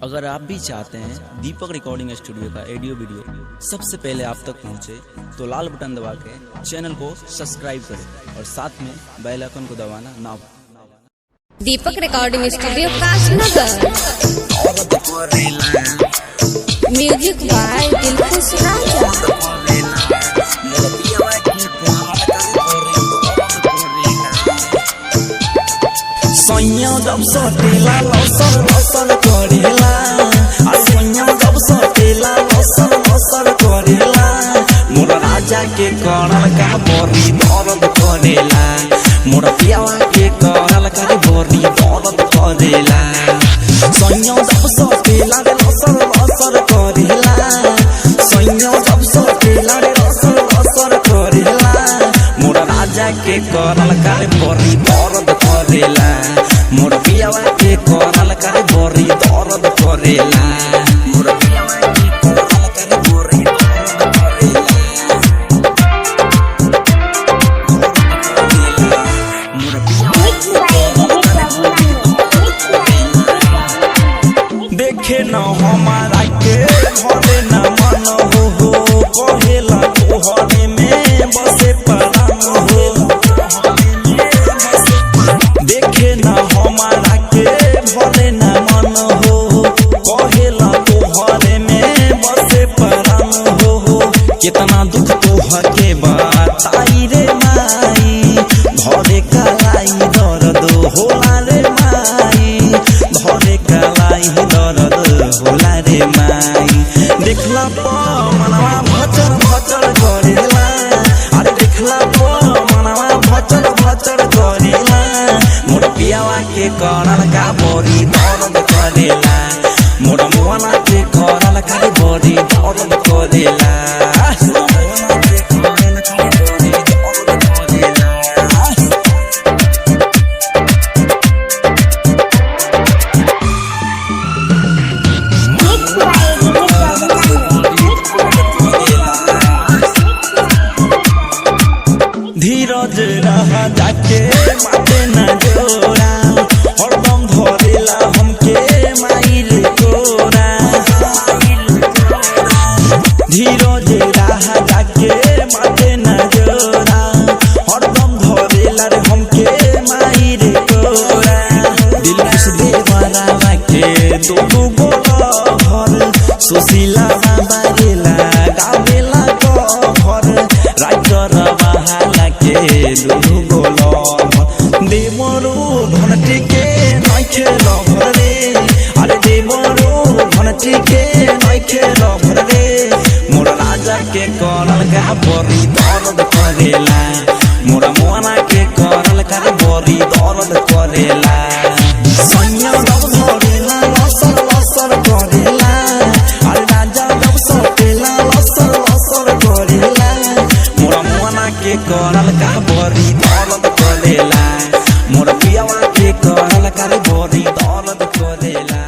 अगर आप भी चाहते हैं दीपक रिकॉर्डिंग स्टूडियो का ऑडियो वीडियो सबसे पहले आप तक पहुंचे तो लाल बटन दबा के चैनल को सब्सक्राइब करें और साथ में बेल आइकन को दबाना ना भूलें। Deepak recording studio Kashnagar, music by Dilkhush Raja. Sonia जब सोटेला लौसर लौसर करेला, सोनिया जब सोटेला लौसर लौसर करेला, मोरा राजा के करल का बोरी दर्द करेला, मोरा पियावा के करल का बोरी दर्द करेला। सोनिया जब सोटेला लौसर लौसर करेला, सोनिया जब सोटेला लौसर लौसर करेला, मोरा राजा के करल का बोरी दर्द करेला, मोर पियावा के करल करे बोरी दर्द करेला, मोर पियावा के करल करे बोरी दर्द करेला, मोर पियावा के करल करे बोरी दर्द करेला। देखे न हमारा के भले न मन हो कहेला तोहरे में बसे परान हो, देखे न हमारा के भले न मन हो कहेला तोहरे में बसे परान हो। कितना दुख तोहर के बताई रे माई, धरे कलाई दर्द होला रे माई, धरे कलाई दर्द होला रे माई। देखला मनवा भचर भचर करेला, अरे देखला मनवा भचर भचर करेला, मोर पियावा के करल का बोरी दर्द करेला, मोर मुआना के करल का बोरी दर्द करेला। धीरज रहा जाके माते न जोड़ा, हरदम धरेला हमके माइल कोरा। धीरज रहा जाके माते न जोड़ा, हरदम धरेला रे हमके माइल कोरा। दिल खुश देवरा के दो गोला भर, सुशीला बारेला गावेला घर, राइटर बहाला के दुनु गोलम। देवरो घंटी के नइखे लभर रे, अरे देवरो घंटी के नइखे लभर रे, मोर राजा के करल का बोरी दर्द करेला, मोर मुआना के करल का बोरी दर्द करेला। सोनिया जब धरेला लसर लसर करेला, अरे राजा जब सोटेला लसर लसर करेला, मोर मुआना के करल का बोरी दर्द करेला, मोर पियावा के करल का बोरी दर्द करेला।